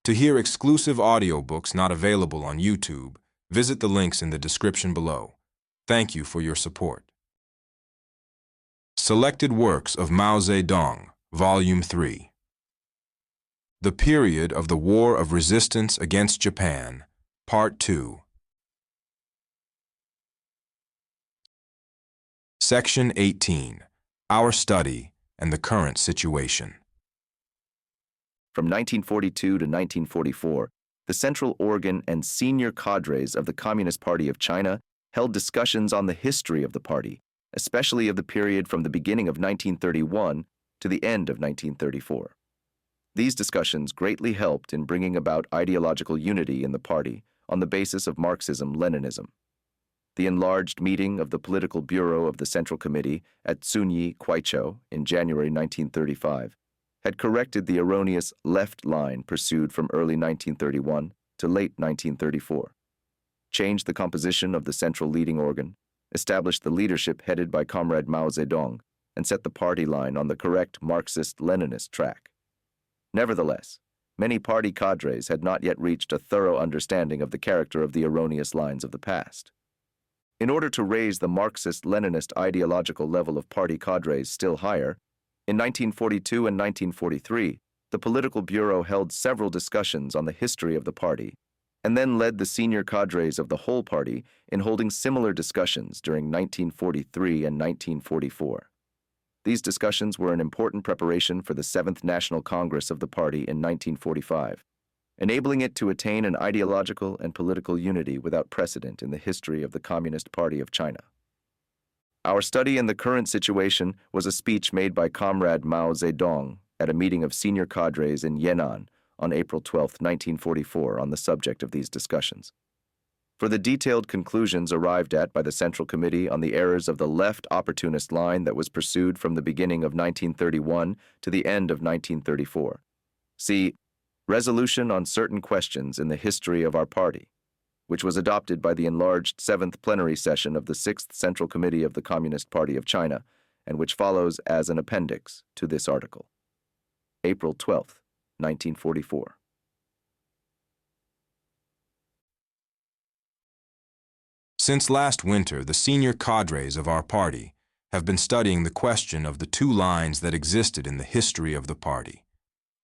To hear exclusive audiobooks not available on YouTube, visit the links in the description below. Thank you for your support. Selected Works of Mao Zedong, Volume 3. The Period of the War of Resistance Against Japan, Part 2. Section 18. Our Study and the Current Situation. From 1942 to 1944, the Central Organ and senior cadres of the Communist Party of China held discussions on the history of the party, especially of the period from the beginning of 1931 to the end of 1934. These discussions greatly helped in bringing about ideological unity in the party on the basis of Marxism-Leninism. The enlarged meeting of the Political Bureau of the Central Committee at Zunyi, Kwaichou in January 1935 had corrected the erroneous left line pursued from early 1931 to late 1934, changed the composition of the central leading organ, established the leadership headed by Comrade Mao Zedong, and set the party line on the correct Marxist-Leninist track. Nevertheless, many party cadres had not yet reached a thorough understanding of the character of the erroneous lines of the past. In order to raise the Marxist-Leninist ideological level of party cadres still higher, in 1942 and 1943, the Political Bureau held several discussions on the history of the party, and then led the senior cadres of the whole party in holding similar discussions during 1943 and 1944. These discussions were an important preparation for the 7th National Congress of the party in 1945, enabling it to attain an ideological and political unity without precedent in the history of the Communist Party of China. Our study in the current situation was a speech made by Comrade Mao Zedong at a meeting of senior cadres in Yan'an on April 12, 1944, on the subject of these discussions. For the detailed conclusions arrived at by the Central Committee on the errors of the left opportunist line that was pursued from the beginning of 1931 to the end of 1934, see Resolution on Certain Questions in the History of Our Party, which was adopted by the enlarged 7th plenary session of the 6th Central Committee of the Communist Party of China, and which follows as an appendix to this article. April 12, 1944. Since last winter, the senior cadres of our party have been studying the question of the two lines that existed in the history of the party.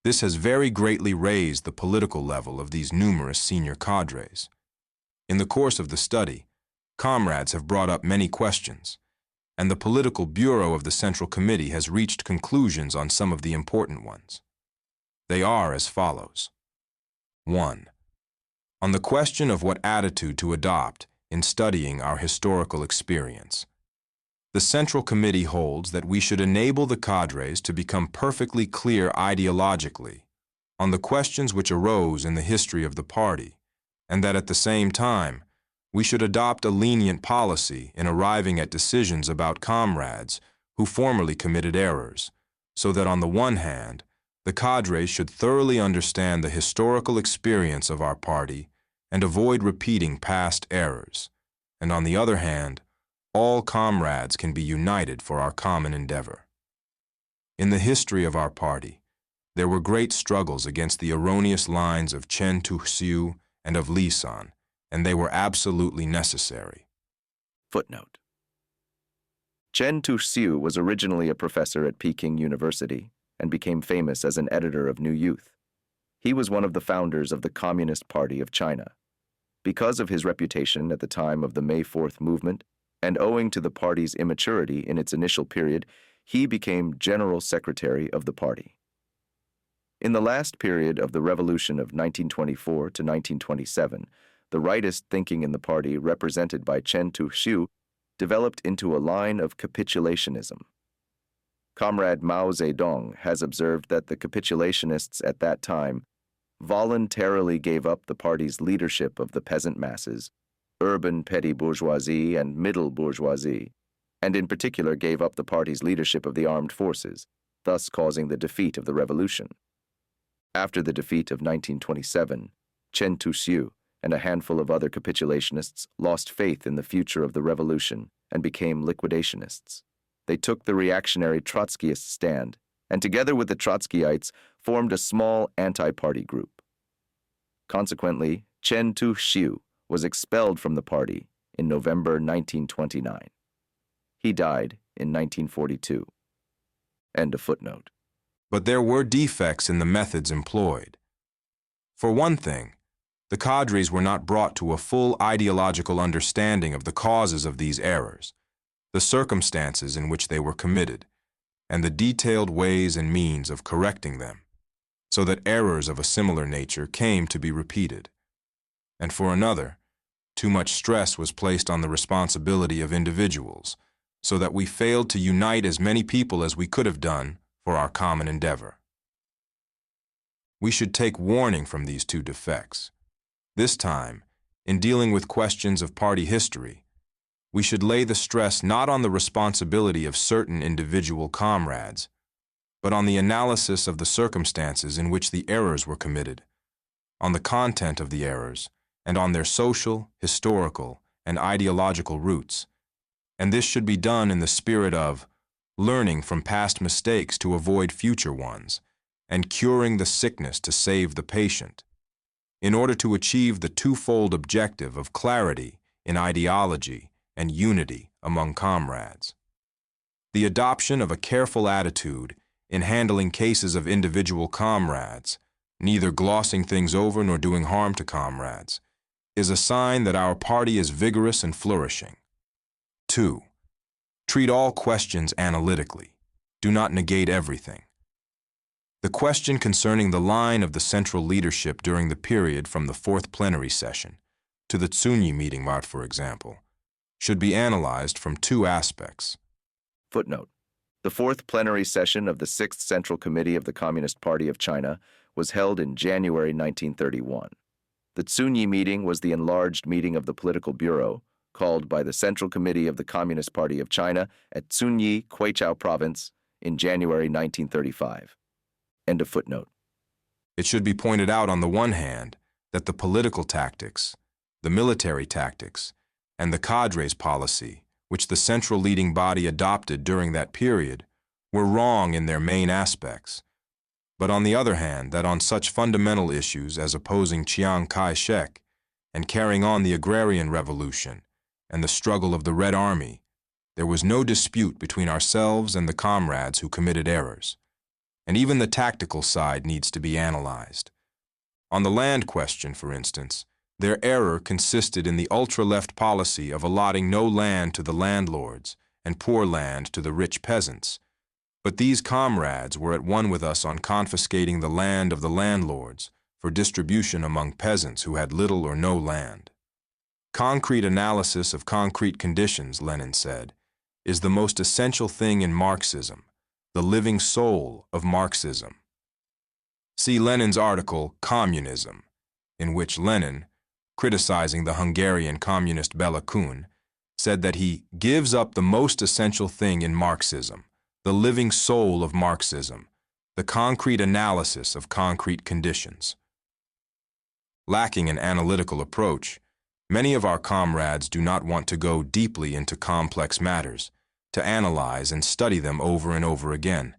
This has very greatly raised the political level of these numerous senior cadres. In the course of the study, comrades have brought up many questions, and the Political Bureau of the Central Committee has reached conclusions on some of the important ones. They are as follows. 1. On the question of what attitude to adopt in studying our historical experience. The Central Committee holds that we should enable the cadres to become perfectly clear ideologically on the questions which arose in the history of the party, and that at the same time, we should adopt a lenient policy in arriving at decisions about comrades who formerly committed errors, so that on the one hand, the cadres should thoroughly understand the historical experience of our party and avoid repeating past errors, and on the other hand, all comrades can be united for our common endeavor. In the history of our party, there were great struggles against the erroneous lines of Chen Tu-Xiu and of Li San, and they were absolutely necessary. Footnote. Chen Tu-Xiu was originally a professor at Peking University and became famous as an editor of New Youth. He was one of the founders of the Communist Party of China. Because of his reputation at the time of the May 4th movement, and owing to the party's immaturity in its initial period, he became General Secretary of the party. In the last period of the revolution of 1924 to 1927, the rightist thinking in the party represented by Chen Tu-Xiu developed into a line of capitulationism. Comrade Mao Zedong has observed that the capitulationists at that time voluntarily gave up the party's leadership of the peasant masses, urban petty bourgeoisie and middle bourgeoisie, and in particular gave up the party's leadership of the armed forces, thus causing the defeat of the revolution. After the defeat of 1927, Chen Tu-Xiu and a handful of other capitulationists lost faith in the future of the revolution and became liquidationists. They took the reactionary Trotskyist stand and together with the Trotskyites formed a small anti-party group. Consequently, Chen Tu-xiu was expelled from the party in November 1929. He died in 1942. End of footnote. But there were defects in the methods employed. For one thing, the cadres were not brought to a full ideological understanding of the causes of these errors, the circumstances in which they were committed, and the detailed ways and means of correcting them, so that errors of a similar nature came to be repeated. And for another, too much stress was placed on the responsibility of individuals, so that we failed to unite as many people as we could have done for our common endeavor. We should take warning from these two defects. This time, in dealing with questions of party history, we should lay the stress not on the responsibility of certain individual comrades, but on the analysis of the circumstances in which the errors were committed, on the content of the errors, and on their social, historical, and ideological roots. And this should be done in the spirit of learning from past mistakes to avoid future ones, and curing the sickness to save the patient, in order to achieve the twofold objective of clarity in ideology and unity among comrades. The adoption of a careful attitude in handling cases of individual comrades, neither glossing things over nor doing harm to comrades, is a sign that our party is vigorous and flourishing. 2. Treat all questions analytically. Do not negate everything. The question concerning the line of the central leadership during the period from the fourth plenary session to the Tsunyi meeting, for example, should be analyzed from two aspects. Footnote. The fourth plenary session of the Sixth Central Committee of the Communist Party of China was held in January 1931. The Tsunyi meeting was the enlarged meeting of the Political Bureau, called by the Central Committee of the Communist Party of China at Tsunyi, Kweichow Province, in January 1935. End of footnote. It should be pointed out on the one hand that the political tactics, the military tactics, and the cadres policy, which the central leading body adopted during that period, were wrong in their main aspects, but on the other hand that on such fundamental issues as opposing Chiang Kai-shek and carrying on the agrarian revolution and the struggle of the Red Army, there was no dispute between ourselves and the comrades who committed errors. And even the tactical side needs to be analyzed. On the land question, for instance, their error consisted in the ultra-left policy of allotting no land to the landlords and poor land to the rich peasants. But these comrades were at one with us on confiscating the land of the landlords for distribution among peasants who had little or no land. Concrete analysis of concrete conditions, Lenin said, is the most essential thing in Marxism, the living soul of Marxism. See Lenin's article, Communism, in which Lenin, criticizing the Hungarian communist Bela Kun, said that he gives up the most essential thing in Marxism, the living soul of Marxism, the concrete analysis of concrete conditions. Lacking an analytical approach, many of our comrades do not want to go deeply into complex matters, to analyze and study them over and over again,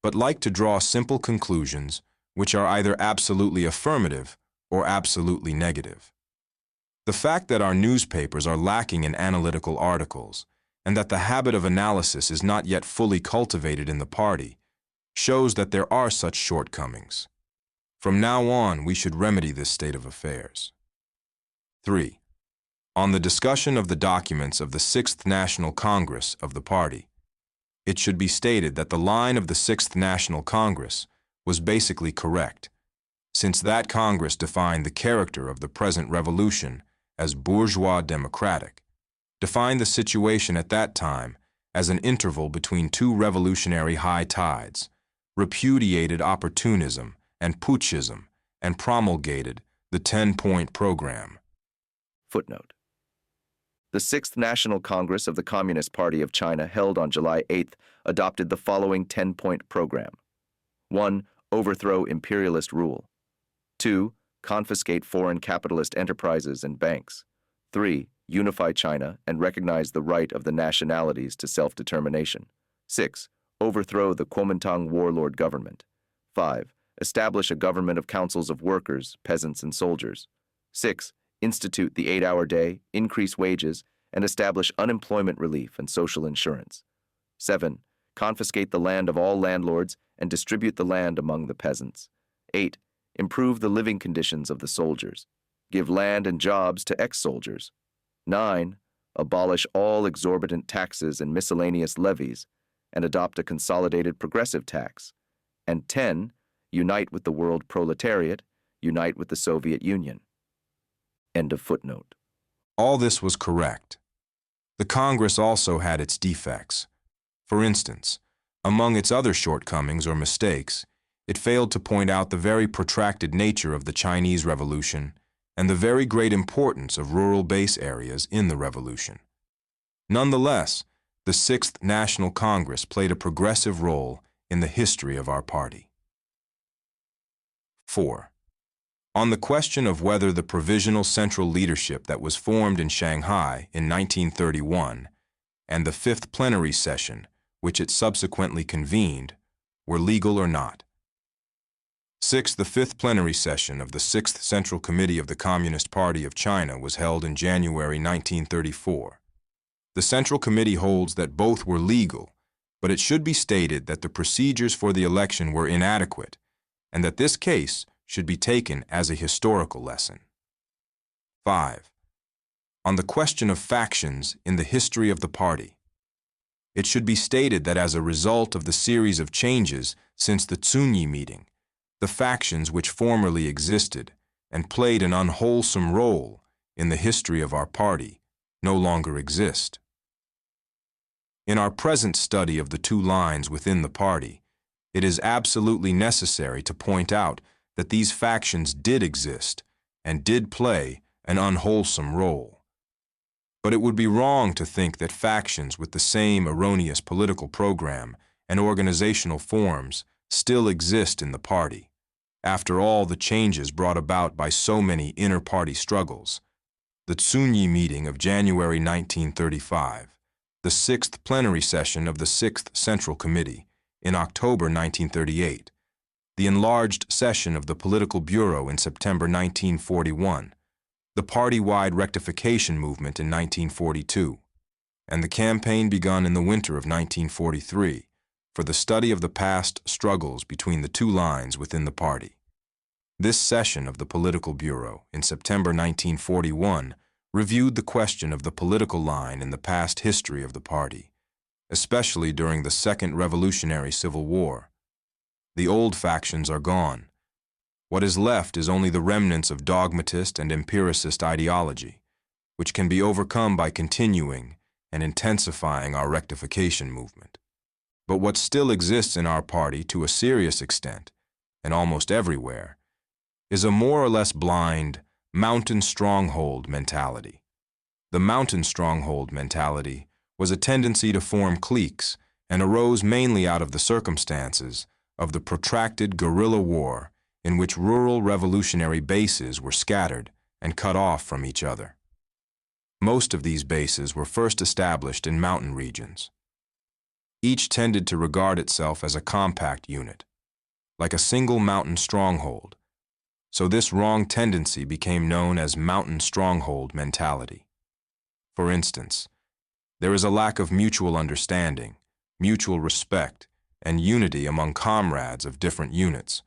but like to draw simple conclusions which are either absolutely affirmative or absolutely negative. The fact that our newspapers are lacking in analytical articles and that the habit of analysis is not yet fully cultivated in the party shows that there are such shortcomings. From now on, we should remedy this state of affairs. 3. On the discussion of the documents of the Sixth National Congress of the party, it should be stated that the line of the Sixth National Congress was basically correct, since that Congress defined the character of the present revolution as bourgeois democratic, defined the situation at that time as an interval between two revolutionary high tides, repudiated opportunism and putschism, and promulgated the 10-point program. Footnote. The Sixth National Congress of the Communist Party of China held on July 8th adopted the following 10-point program. 1. Overthrow imperialist rule. 2. Confiscate foreign capitalist enterprises and banks. 3. Unify China and recognize the right of the nationalities to self-determination. 6. Overthrow the Kuomintang warlord government. 5. Establish a government of councils of workers, peasants, and soldiers. 6. Institute the 8-hour day, increase wages, and establish unemployment relief and social insurance. 7. Confiscate the land of all landlords and distribute the land among the peasants. 8. Improve the living conditions of the soldiers. Give land and jobs to ex-soldiers. 9. Abolish all exorbitant taxes and miscellaneous levies, and adopt a consolidated progressive tax. And 10. Unite with the world proletariat, unite with the Soviet Union. End of footnote. All this was correct. The Congress also had its defects. For instance, among its other shortcomings or mistakes, it failed to point out the very protracted nature of the Chinese Revolution and the very great importance of rural base areas in the revolution. Nonetheless, the Sixth National Congress played a progressive role in the history of our party. 4. On the question of whether the Provisional Central Leadership that was formed in Shanghai in 1931 and the Fifth Plenary Session, which it subsequently convened, were legal or not. 6. The Fifth Plenary Session of the Sixth Central Committee of the Communist Party of China was held in January 1934. The Central Committee holds that both were legal, but it should be stated that the procedures for the election were inadequate, and that this case should be taken as a historical lesson. 5. On the question of factions in the history of the party, it should be stated that as a result of the series of changes since the Zunyi meeting, the factions which formerly existed and played an unwholesome role in the history of our party no longer exist. In our present study of the two lines within the party, it is absolutely necessary to point out that these factions did exist and did play an unwholesome role. But it would be wrong to think that factions with the same erroneous political program and organizational forms still exist in the party, after all the changes brought about by so many inter-party struggles. The Zunyi meeting of January 1935, the Sixth Plenary Session of the Sixth Central Committee in October 1938, the enlarged session of the Political Bureau in September 1941, the party-wide rectification movement in 1942, and the campaign begun in the winter of 1943 for the study of the past struggles between the two lines within the party. This session of the Political Bureau in September 1941 reviewed the question of the political line in the past history of the party, especially during the Second Revolutionary Civil War. The old factions are gone. What is left is only the remnants of dogmatist and empiricist ideology, which can be overcome by continuing and intensifying our rectification movement. But what still exists in our party to a serious extent, and almost everywhere, is a more or less blind, mountain stronghold mentality. The mountain stronghold mentality was a tendency to form cliques and arose mainly out of the circumstances of the protracted guerrilla war in which rural revolutionary bases were scattered and cut off from each other. Most of these bases were first established in mountain regions. Each tended to regard itself as a compact unit, like a single mountain stronghold, so this wrong tendency became known as mountain stronghold mentality. For instance, there is a lack of mutual understanding, mutual respect, and unity among comrades of different units,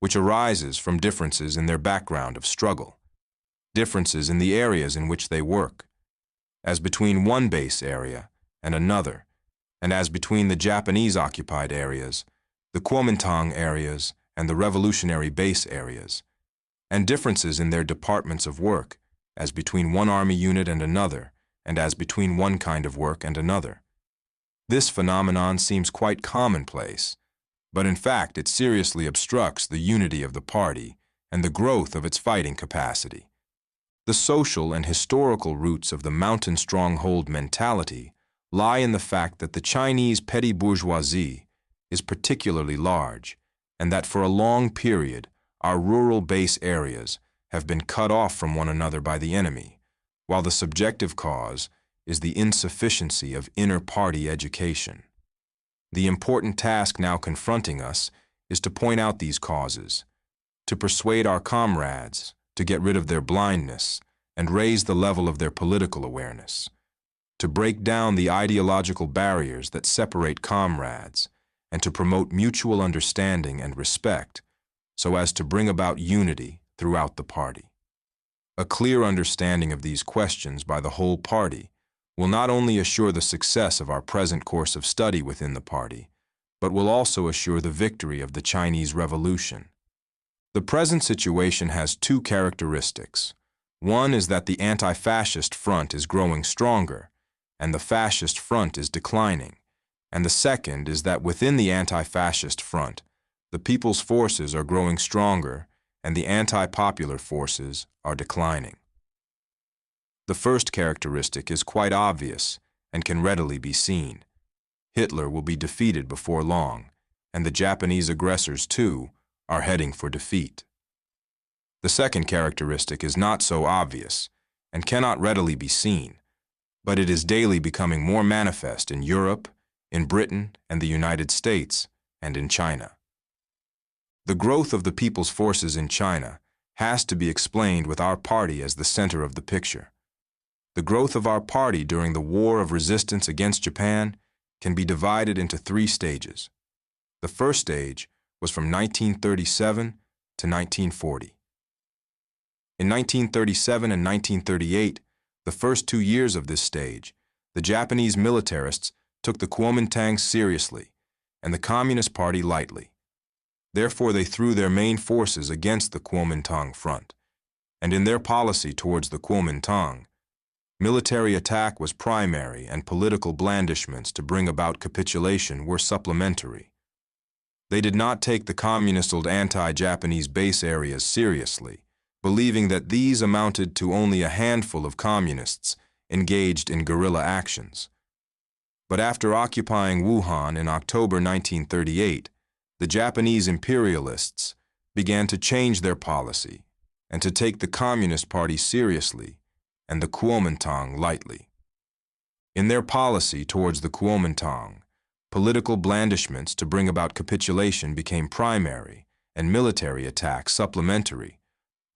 which arises from differences in their background of struggle, differences in the areas in which they work, as between one base area and another, and as between the Japanese-occupied areas, the Kuomintang areas, and the revolutionary base areas, and differences in their departments of work, as between one army unit and another, and as between one kind of work and another. This phenomenon seems quite commonplace, but in fact it seriously obstructs the unity of the party and the growth of its fighting capacity. The social and historical roots of the mountain stronghold mentality lie in the fact that the Chinese petty bourgeoisie is particularly large, and that for a long period our rural base areas have been cut off from one another by the enemy, while the subjective cause is the insufficiency of inter-party education. The important task now confronting us is to point out these causes, to persuade our comrades to get rid of their blindness and raise the level of their political awareness, to break down the ideological barriers that separate comrades, and to promote mutual understanding and respect so as to bring about unity throughout the party. A clear understanding of these questions by the whole party will not only assure the success of our present course of study within the party, but will also assure the victory of the Chinese Revolution. The present situation has two characteristics. One is that the anti-fascist front is growing stronger, and the fascist front is declining. And the second is that within the anti-fascist front, the people's forces are growing stronger and the anti-popular forces are declining. The first characteristic is quite obvious and can readily be seen. Hitler will be defeated before long, and the Japanese aggressors, too, are heading for defeat. The second characteristic is not so obvious and cannot readily be seen, but it is daily becoming more manifest in Europe, in Britain and the United States, and in China. The growth of the people's forces in China has to be explained with our party as the center of the picture. The growth of our party during the War of Resistance against Japan can be divided into three stages. The first stage was from 1937 to 1940. In 1937 and 1938, the first 2 years of this stage, the Japanese militarists took the Kuomintang seriously and the Communist Party lightly. Therefore, they threw their main forces against the Kuomintang front, and in their policy towards the Kuomintang, military attack was primary and political blandishments to bring about capitulation were supplementary. They did not take the communist-old anti-Japanese base areas seriously, believing that these amounted to only a handful of communists engaged in guerrilla actions. But after occupying Wuhan in October 1938, the Japanese imperialists began to change their policy and to take the Communist Party seriously and the Kuomintang lightly. In their policy towards the Kuomintang, political blandishments to bring about capitulation became primary and military attack supplementary,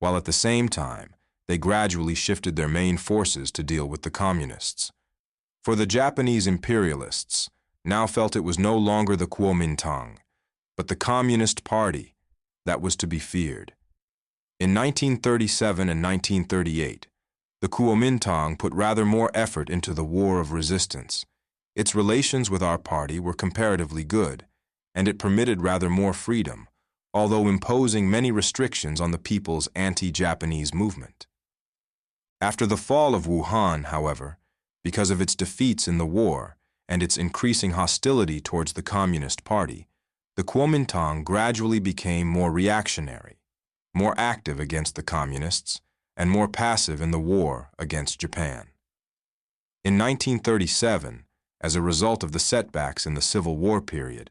while at the same time they gradually shifted their main forces to deal with the communists. For the Japanese imperialists now felt it was no longer the Kuomintang, but the Communist Party that was to be feared. In 1937 and 1938, the Kuomintang put rather more effort into the War of Resistance. Its relations with our party were comparatively good, and it permitted rather more freedom, although imposing many restrictions on the people's anti-Japanese movement. After the fall of Wuhan, however, because of its defeats in the war and its increasing hostility towards the Communist Party, the Kuomintang gradually became more reactionary, more active against the communists, and more passive in the war against Japan. In 1937, as a result of the setbacks in the Civil War period,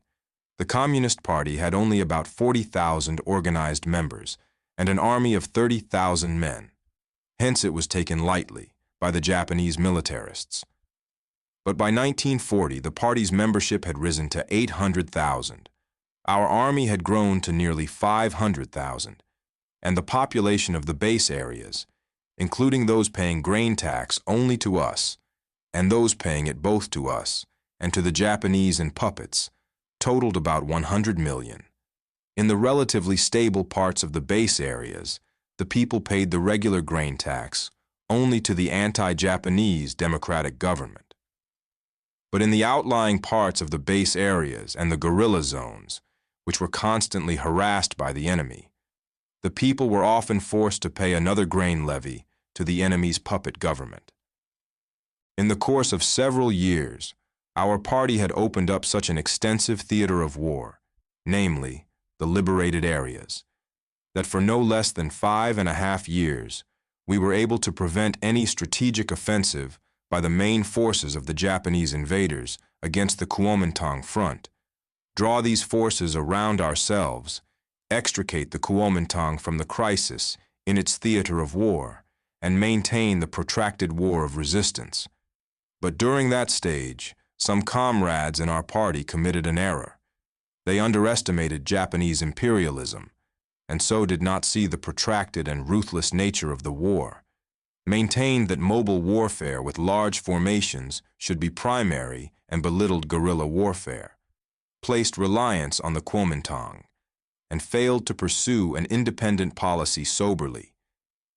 the Communist Party had only about 40,000 organized members and an army of 30,000 men. Hence it was taken lightly by the Japanese militarists. But by 1940, the party's membership had risen to 800,000. Our army had grown to nearly 500,000, and the population of the base areas, including those paying grain tax only to us, and those paying it both to us and to the Japanese and puppets, totaled about 100 million. In the relatively stable parts of the base areas, the people paid the regular grain tax only to the anti-Japanese democratic government. But in the outlying parts of the base areas and the guerrilla zones, which were constantly harassed by the enemy, the people were often forced to pay another grain levy to the enemy's puppet government. In the course of several years, our party had opened up such an extensive theater of war, namely, the liberated areas, that for no less than 5.5 years, we were able to prevent any strategic offensive by the main forces of the Japanese invaders against the Kuomintang front, draw these forces around ourselves, extricate the Kuomintang from the crisis in its theater of war, and maintain the protracted war of resistance. But during that stage, some comrades in our party committed an error. They underestimated Japanese imperialism, and so did not see the protracted and ruthless nature of the war, maintained that mobile warfare with large formations should be primary and belittled guerrilla warfare, placed reliance on the Kuomintang, and failed to pursue an independent policy soberly,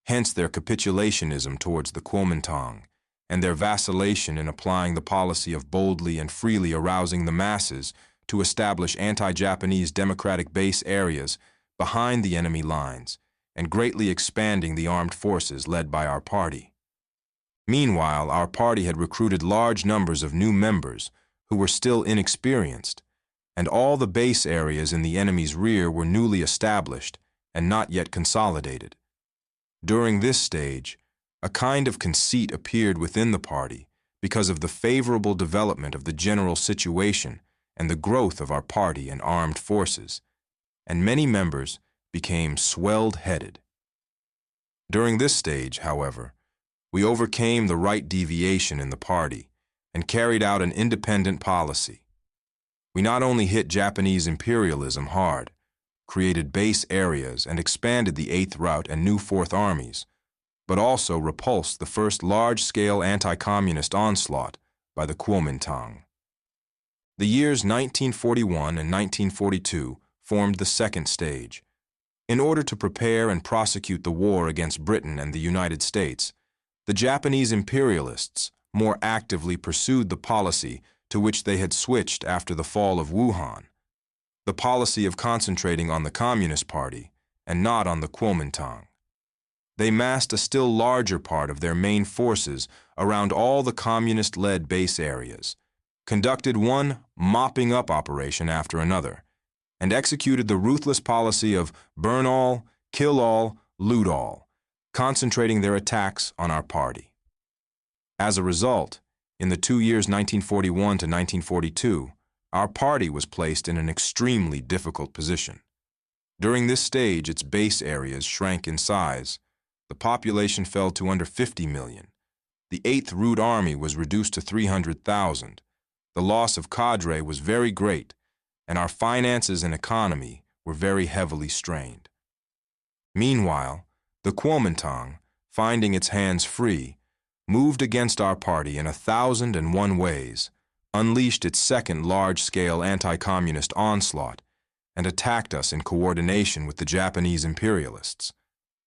hence their capitulationism towards the Kuomintang and their vacillation in applying the policy of boldly and freely arousing the masses to establish anti-Japanese democratic base areas behind the enemy lines and greatly expanding the armed forces led by our party. Meanwhile, our party had recruited large numbers of new members who were still inexperienced, and all the base areas in the enemy's rear were newly established and not yet consolidated. During this stage, a kind of conceit appeared within the party because of the favorable development of the general situation and the growth of our party and armed forces, and many members became swelled-headed. During this stage, however, we overcame the right deviation in the party and carried out an independent policy. We not only hit Japanese imperialism hard, created base areas and expanded the 8th Route and new 4th Armies, but also repulsed the first large-scale anti-communist onslaught by the Kuomintang. The years 1941 and 1942 formed the second stage. In order to prepare and prosecute the war against Britain and the United States, the Japanese imperialists more actively pursued the policy to which they had switched after the fall of Wuhan, the policy of concentrating on the Communist Party and not on the Kuomintang. They massed a still larger part of their main forces around all the communist-led base areas, conducted one mopping-up operation after another, and executed the ruthless policy of burn all, kill all, loot all, concentrating their attacks on our party. As a result, in the 2 years 1941 to 1942, our party was placed in an extremely difficult position. During this stage, its base areas shrank in size. The population fell to under 50 million. The 8th Route Army was reduced to 300,000. The loss of cadre was very great, and our finances and economy were very heavily strained. Meanwhile, the Kuomintang, finding its hands free, moved against our party in 1,001 ways, unleashed its second large-scale anti-communist onslaught, and attacked us in coordination with the Japanese imperialists.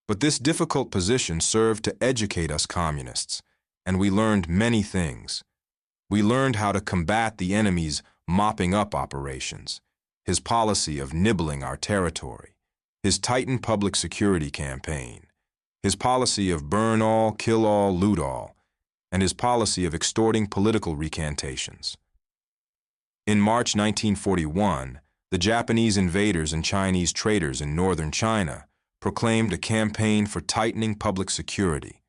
But this difficult position served to educate us communists, and we learned many things. We learned how to combat the enemy's mopping-up operations, his policy of nibbling our territory, his tightened public security campaign, his policy of burn all, kill all, loot all, and his policy of extorting political recantations. In March 1941, the Japanese invaders and Chinese traders in northern China proclaimed a campaign for tightening public security,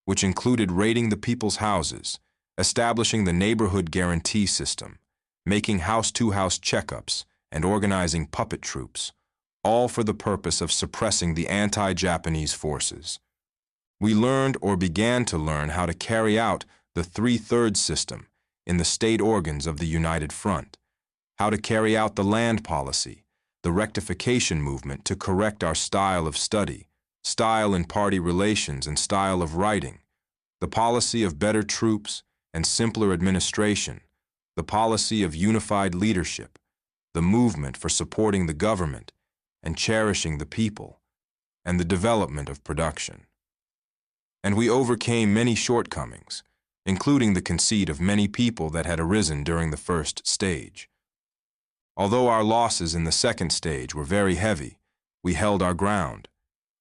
which included raiding the people's houses, establishing the neighborhood guarantee system, making house-to-house checkups, and organizing puppet troops, all for the purpose of suppressing the anti-Japanese forces. We learned or began to learn how to carry out the 3/3 system in the state organs of the United Front, how to carry out the land policy, the rectification movement to correct our style of study, style in party relations and style of writing, the policy of better troops and simpler administration, the policy of unified leadership, the movement for supporting the government and cherishing the people, and the development of production. And we overcame many shortcomings, including the conceit of many people that had arisen during the first stage. Although our losses in the second stage were very heavy, we held our ground.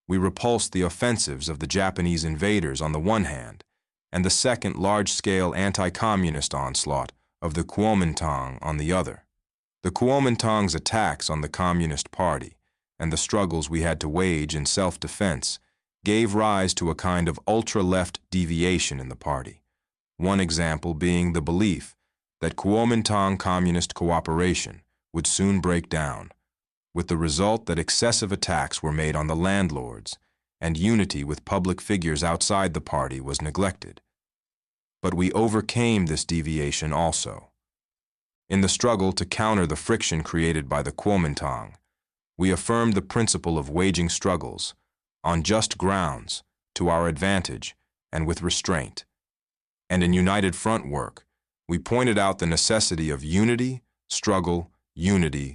We repulsed the offensives of the Japanese invaders on the one hand, and the second large-scale anti-communist onslaught of the Kuomintang on the other. The Kuomintang's attacks on the Communist Party and the struggles we had to wage in self-defense gave rise to a kind of ultra-left deviation in the party, one example being the belief that Kuomintang communist cooperation would soon break down, with the result that excessive attacks were made on the landlords and unity with public figures outside the party was neglected. But we overcame this deviation also. In the struggle to counter the friction created by the Kuomintang, we affirmed the principle of waging struggles on just grounds, to our advantage, and with restraint. And in united front work, we pointed out the necessity of unity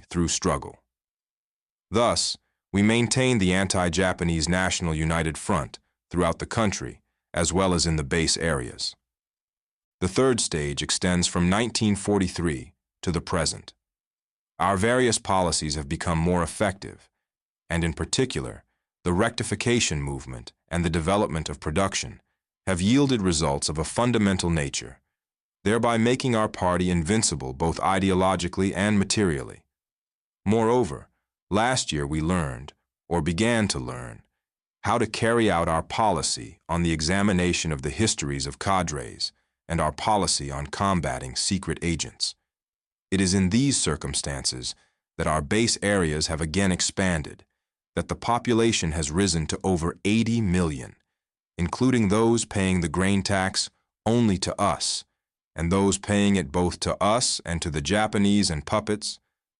through struggle. Thus, we maintained the anti-Japanese National United Front throughout the country, as well as in the base areas. The third stage extends from 1943 to the present. Our various policies have become more effective, and in particular, the rectification movement and the development of production have yielded results of a fundamental nature, thereby making our party invincible both ideologically and materially. Moreover, last year we learned, or began to learn, how to carry out our policy on the examination of the histories of cadres and our policy on combating secret agents. It is in these circumstances that our base areas have again expanded, that the population has risen to over 80 million, including those paying the grain tax only to us, and those paying it both to us and to the Japanese and puppets,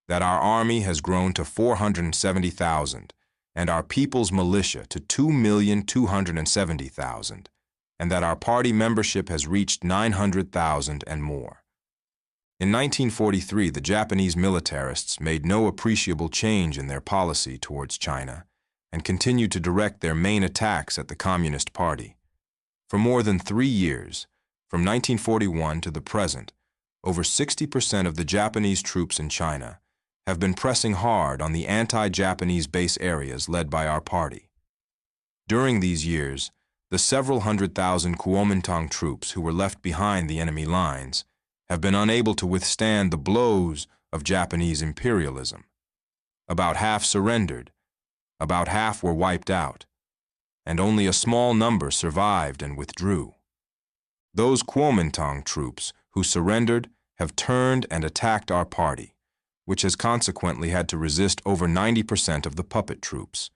that our army has grown to 470,000, and our people's militia to 2,270,000, and that our party membership has reached 900,000 and more. In 1943, the Japanese militarists made no appreciable change in their policy towards China and continued to direct their main attacks at the Communist Party. For more than 3 years, from 1941 to the present, over 60% of the Japanese troops in China have been pressing hard on the anti-Japanese base areas led by our party. During these years, the several 100,000 Kuomintang troops who were left behind the enemy lines have been unable to withstand the blows of Japanese imperialism. About half surrendered, about half were wiped out, and only a small number survived and withdrew. Those Kuomintang troops who surrendered have turned and attacked our party, which has consequently had to resist over 90% of the puppet troops.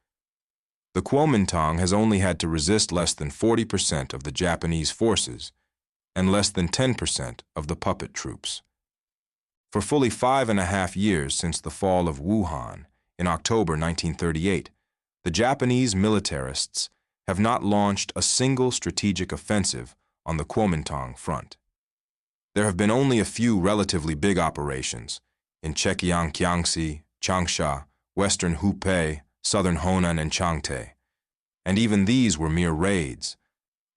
The Kuomintang has only had to resist less than 40% of the Japanese forces and less than 10% of the puppet troops. For fully 5.5 years since the fall of Wuhan in October 1938, the Japanese militarists have not launched a single strategic offensive on the Kuomintang front. There have been only a few relatively big operations in Zhejiang-Jiangxi, Changsha, western Hubei, southern Honan, and Changte, and even these were mere raids,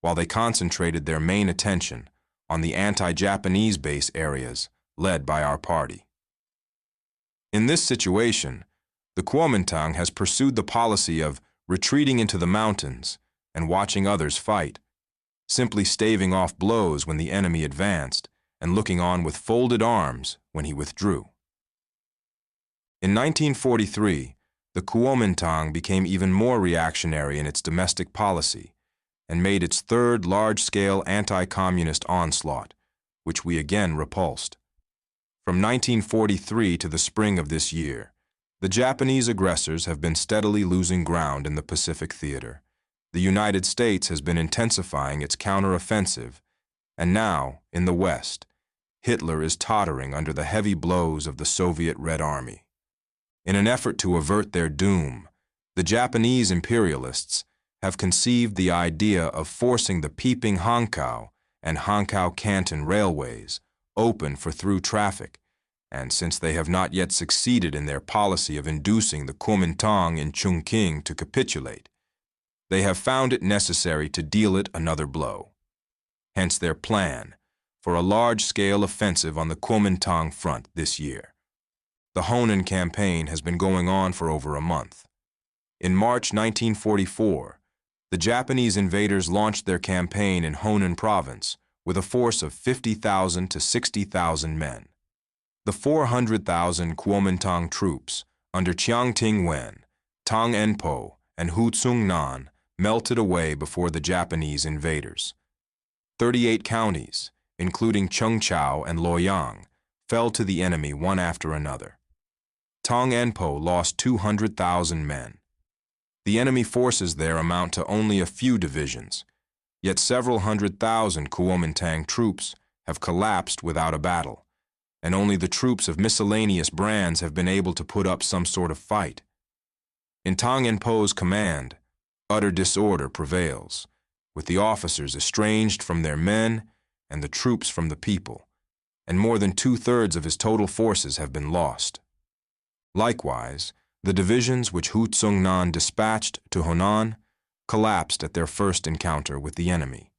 while they concentrated their main attention on the anti-Japanese base areas led by our party. In this situation, the Kuomintang has pursued the policy of retreating into the mountains and watching others fight, simply staving off blows when the enemy advanced and looking on with folded arms when he withdrew. In 1943, the Kuomintang became even more reactionary in its domestic policy and made its third large-scale anti-communist onslaught, which we again repulsed. From 1943 to the spring of this year, the Japanese aggressors have been steadily losing ground in the Pacific theater. The United States has been intensifying its counteroffensive, and now, in the West, Hitler is tottering under the heavy blows of the Soviet Red Army. In an effort to avert their doom, the Japanese imperialists have conceived the idea of forcing the Peeping-Hankow and Hankow-Canton railways open for through traffic, and since they have not yet succeeded in their policy of inducing the Kuomintang in Chungking to capitulate, they have found it necessary to deal it another blow. Hence their plan for a large-scale offensive on the Kuomintang front this year. The Honan campaign has been going on for over a month. In March 1944, the Japanese invaders launched their campaign in Honan province with a force of 50,000 to 60,000 men. The 400,000 Kuomintang troops under Chiang Ting-wen, Tang En-po, and Hu Tsung-nan melted away before the Japanese invaders. 38 counties, including Chengchao and Luoyang, fell to the enemy one after another. Tang En-po lost 200,000 men. The enemy forces there amount to only a few divisions, yet several 100,000 Kuomintang troops have collapsed without a battle, and only the troops of miscellaneous brands have been able to put up some sort of fight. In Tang Enpo's command, utter disorder prevails, with the officers estranged from their men and the troops from the people, and more than 2/3 of his total forces have been lost. Likewise, the divisions which Hu Tsungnan dispatched to Honan collapsed at their first encounter with the enemy.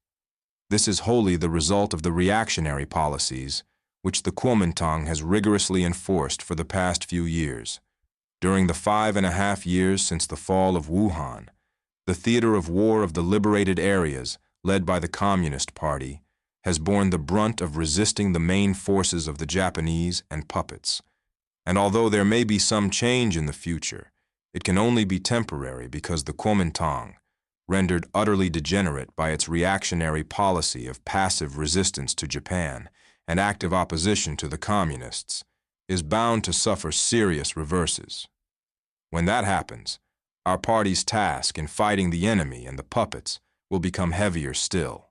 This is wholly the result of the reactionary policies which the Kuomintang has rigorously enforced for the past few years. During the 5.5 years since the fall of Wuhan, the theater of war of the liberated areas, led by the Communist Party, has borne the brunt of resisting the main forces of the Japanese and puppets. And although there may be some change in the future, it can only be temporary because the Kuomintang, rendered utterly degenerate by its reactionary policy of passive resistance to Japan and active opposition to the Communists, is bound to suffer serious reverses. When that happens, our party's task in fighting the enemy and the puppets will become heavier still.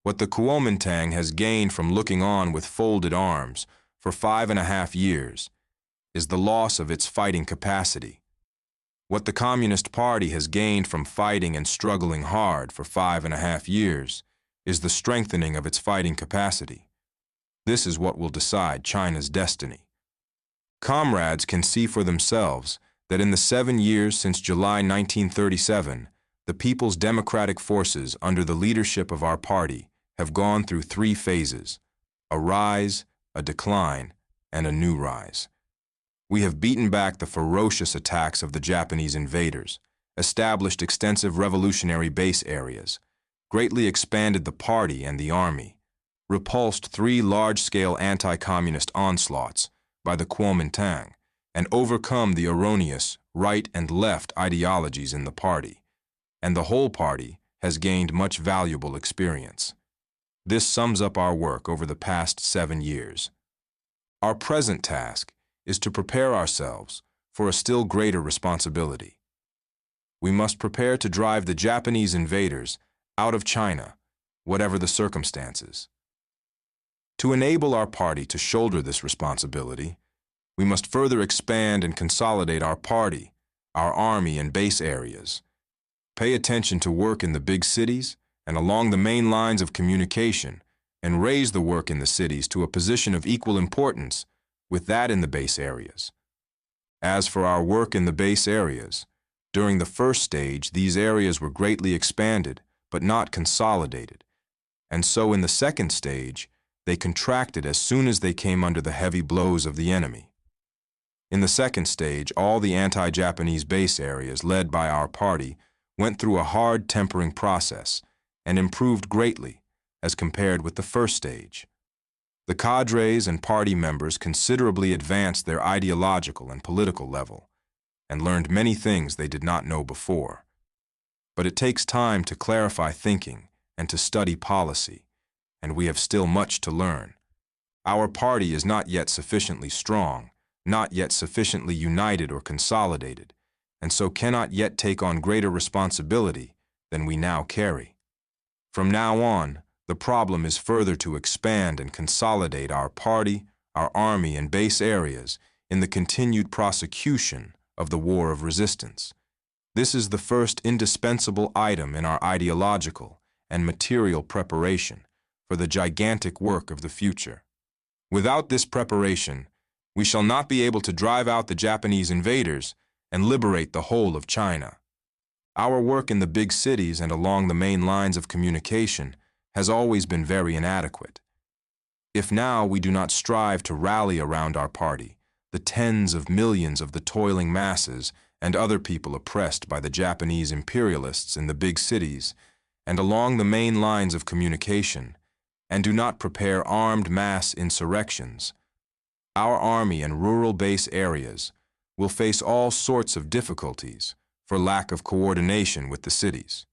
What the Kuomintang has gained from looking on with folded arms for 5.5 years is the loss of its fighting capacity. What the Communist Party has gained from fighting and struggling hard for 5.5 years is the strengthening of its fighting capacity. This is what will decide China's destiny. Comrades can see for themselves that in the 7 years since July 1937, the People's Democratic Forces under the leadership of our party have gone through 3 phases: a rise, a decline, and a new rise. We have beaten back the ferocious attacks of the Japanese invaders, established extensive revolutionary base areas, greatly expanded the party and the army, repulsed 3 large-scale anti-communist onslaughts by the Kuomintang, and overcome the erroneous right and left ideologies in the party, and the whole party has gained much valuable experience. This sums up our work over the past 7 years. Our present task is to prepare ourselves for a still greater responsibility. We must prepare to drive the Japanese invaders out of China, whatever the circumstances. To enable our party to shoulder this responsibility, we must further expand and consolidate our party, our army and base areas, pay attention to work in the big cities and along the main lines of communication, and raise the work in the cities to a position of equal importance with that in the base areas. As for our work in the base areas, during the first stage, these areas were greatly expanded, but not consolidated, and so in the second stage, they contracted as soon as they came under the heavy blows of the enemy. In the second stage, all the anti-Japanese base areas led by our party went through a hard tempering process and improved greatly as compared with the first stage. The cadres and party members considerably advanced their ideological and political level and learned many things they did not know before. But it takes time to clarify thinking and to study policy, and we have still much to learn. Our party is not yet sufficiently strong, not yet sufficiently united or consolidated, and so cannot yet take on greater responsibility than we now carry. From now on, the problem is further to expand and consolidate our party, our army, and base areas in the continued prosecution of the war of resistance. This is the first indispensable item in our ideological and material preparation for the gigantic work of the future. Without this preparation, we shall not be able to drive out the Japanese invaders and liberate the whole of China. Our work in the big cities and along the main lines of communication has always been very inadequate. If now we do not strive to rally around our party, the tens of millions of the toiling masses and other people oppressed by the Japanese imperialists in the big cities and along the main lines of communication, and do not prepare armed mass insurrections, our army and rural base areas will face all sorts of difficulties for lack of coordination with the cities.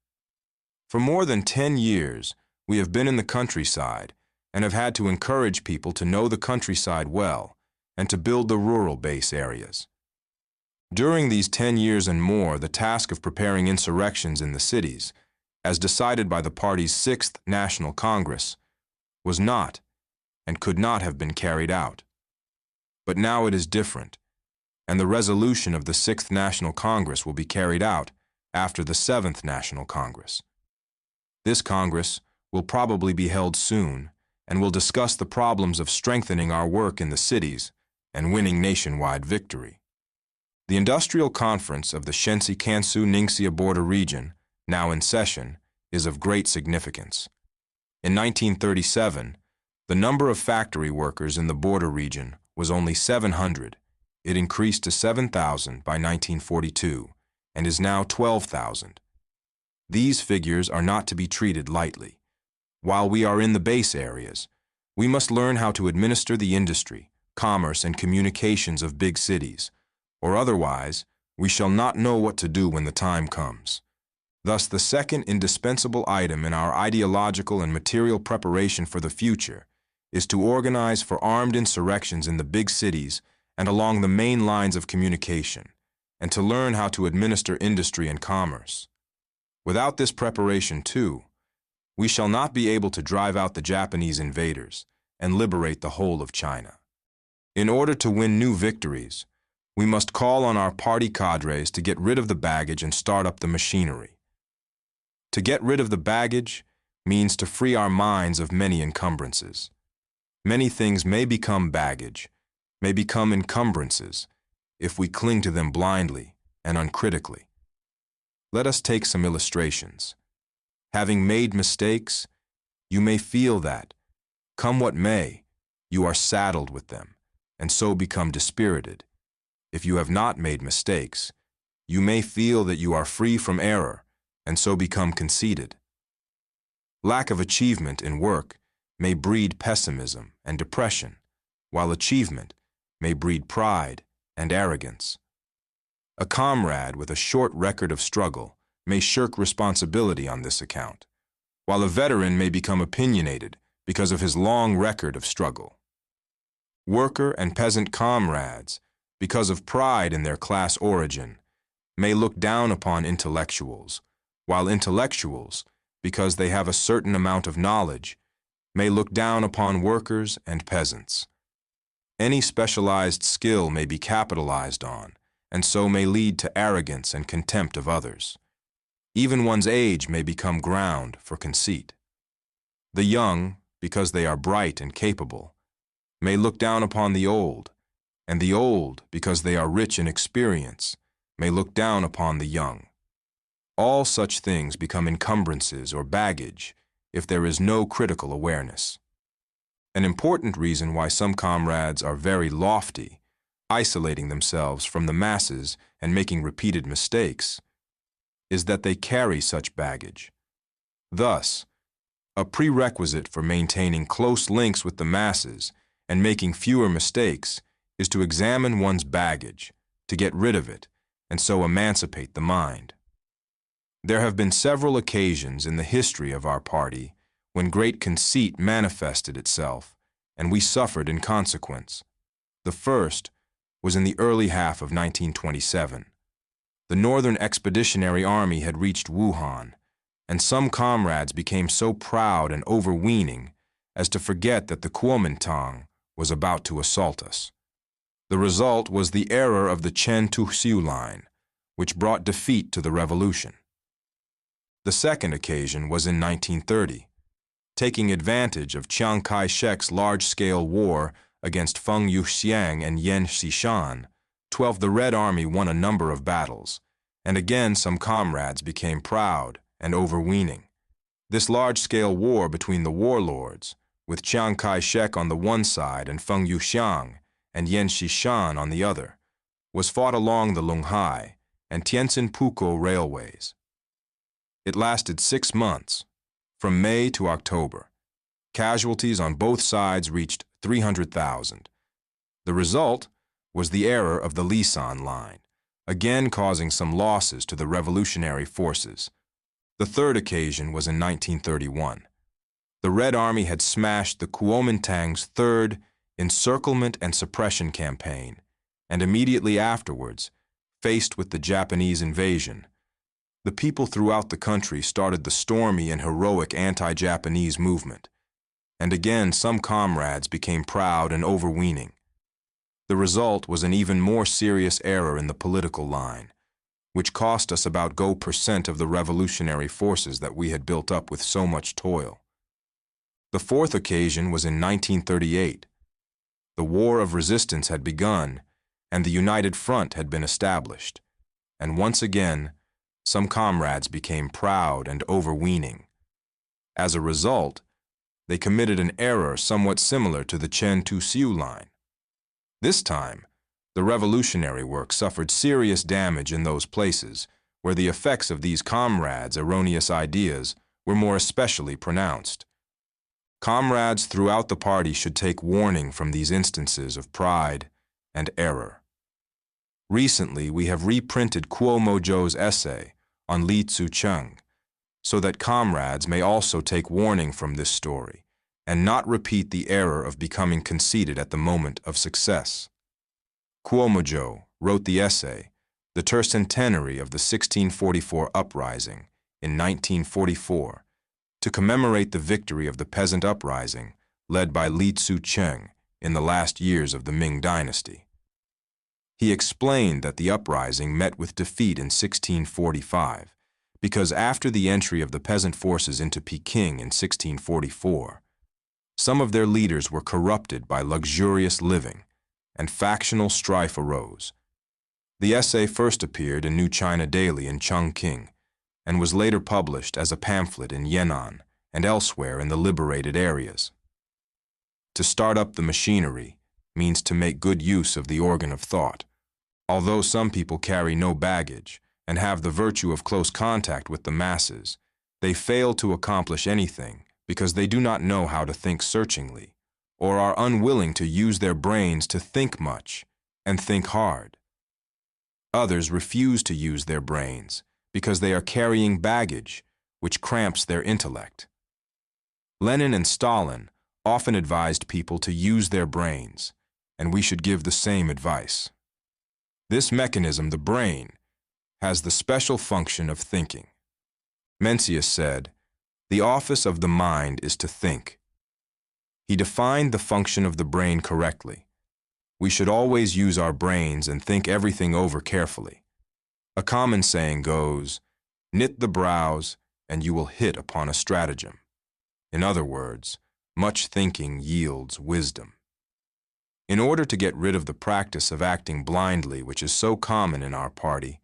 For more than 10 years, we have been in the countryside and have had to encourage people to know the countryside well and to build the rural base areas. During these 10 years and more, the task of preparing insurrections in the cities, as decided by the party's 6th National Congress, was not, and could not have been carried out. But now it is different, and the resolution of the 6th National Congress will be carried out after the 7th National Congress. This Congress will probably be held soon and will discuss the problems of strengthening our work in the cities and winning nationwide victory. The Industrial Conference of the Shensi-Kansu-Ningxia border region, now in session, is of great significance. In 1937, the number of factory workers in the border region was only 700. It increased to 7,000 by 1942 and is now 12,000. These figures are not to be treated lightly. While we are in the base areas, we must learn how to administer the industry, commerce, and communications of big cities, or otherwise we shall not know what to do when the time comes. Thus, the second indispensable item in our ideological and material preparation for the future is to organize for armed insurrections in the big cities and along the main lines of communication, and to learn how to administer industry and commerce. Without this preparation, too, we shall not be able to drive out the Japanese invaders and liberate the whole of China. In order to win new victories, we must call on our party cadres to get rid of the baggage and start up the machinery. To get rid of the baggage means to free our minds of many encumbrances. Many things may become baggage, may become encumbrances, if we cling to them blindly and uncritically. Let us take some illustrations. Having made mistakes, you may feel that, come what may, you are saddled with them, and so become dispirited. If you have not made mistakes, you may feel that you are free from error, and so become conceited. Lack of achievement in work may breed pessimism and depression, while achievement may breed pride and arrogance. A comrade with a short record of struggle may shirk responsibility on this account, while a veteran may become opinionated because of his long record of struggle. Worker and peasant comrades, because of pride in their class origin, may look down upon intellectuals, while intellectuals, because they have a certain amount of knowledge, may look down upon workers and peasants. Any specialized skill may be capitalized on, and so may lead to arrogance and contempt of others. Even one's age may become ground for conceit. The young, because they are bright and capable, may look down upon the old, and the old, because they are rich in experience, may look down upon the young. All such things become encumbrances or baggage if there is no critical awareness. An important reason why some comrades are very lofty, isolating themselves from the masses and making repeated mistakes, is that they carry such baggage. Thus, a prerequisite for maintaining close links with the masses and making fewer mistakes is to examine one's baggage, to get rid of it, and so emancipate the mind. There have been several occasions in the history of our party when great conceit manifested itself, and we suffered in consequence. The first was in the early half of 1927. The Northern Expeditionary Army had reached Wuhan, and some comrades became so proud and overweening as to forget that the Kuomintang was about to assault us. The result was the error of the Chen-Tu-Xiu line, which brought defeat to the revolution. The second occasion was in 1930. Taking advantage of Chiang Kai-shek's large-scale war against Feng Yuxiang and Yan Xishan, the Red Army won a number of battles, and again some comrades became proud and overweening. This large-scale war between the warlords, with Chiang Kai-shek on the one side and Feng Yuxiang and Yan Xishan on the other, was fought along the Lunghai and Tientsin-Pukou railways. It lasted 6 months, from May to October. Casualties on both sides reached 300,000. The result was the error of the Lisan line, again causing some losses to the revolutionary forces. The third occasion was in 1931. The Red Army had smashed the Kuomintang's third encirclement and suppression campaign, and immediately afterwards, faced with the Japanese invasion, the people throughout the country started the stormy and heroic anti-Japanese movement, and again some comrades became proud and overweening. The result was an even more serious error in the political line, which cost us about % of the revolutionary forces that we had built up with so much toil. The fourth occasion was in 1938. The War of Resistance had begun, and the United Front had been established, and once again, some comrades became proud and overweening. As a result, they committed an error somewhat similar to the Chen Tu-Siu line. This time, the revolutionary work suffered serious damage in those places where the effects of these comrades' erroneous ideas were more especially pronounced. Comrades throughout the party should take warning from these instances of pride and error. Recently, we have reprinted Kuo Mozhou's essay on Li Tzu-cheng, so that comrades may also take warning from this story and not repeat the error of becoming conceited at the moment of success. Kuo Mozhou wrote the essay, The Tercentenary of the 1644 Uprising, in 1944, to commemorate the victory of the peasant uprising led by Li Tzu-cheng in the last years of the Ming Dynasty. He explained that the uprising met with defeat in 1645 because after the entry of the peasant forces into Peking in 1644, some of their leaders were corrupted by luxurious living, and factional strife arose. The essay first appeared in New China Daily in Chongqing, and was later published as a pamphlet in Yan'an and elsewhere in the liberated areas. To start up the machinery means to make good use of the organ of thought. Although some people carry no baggage and have the virtue of close contact with the masses, they fail to accomplish anything because they do not know how to think searchingly, or are unwilling to use their brains to think much and think hard. Others refuse to use their brains because they are carrying baggage which cramps their intellect. Lenin and Stalin often advised people to use their brains, and we should give the same advice. This mechanism, the brain, has the special function of thinking. Mencius said, "The office of the mind is to think." He defined the function of the brain correctly. We should always use our brains and think everything over carefully. A common saying goes, "Knit the brows and you will hit upon a stratagem." In other words, much thinking yields wisdom. In order to get rid of the practice of acting blindly, which is so common in our party,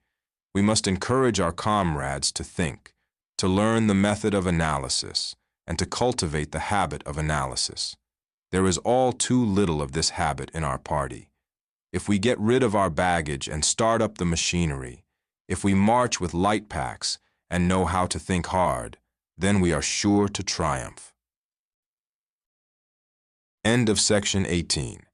we must encourage our comrades to think, to learn the method of analysis, and to cultivate the habit of analysis. There is all too little of this habit in our party. If we get rid of our baggage and start up the machinery, if we march with light packs and know how to think hard, then we are sure to triumph. End of section 18.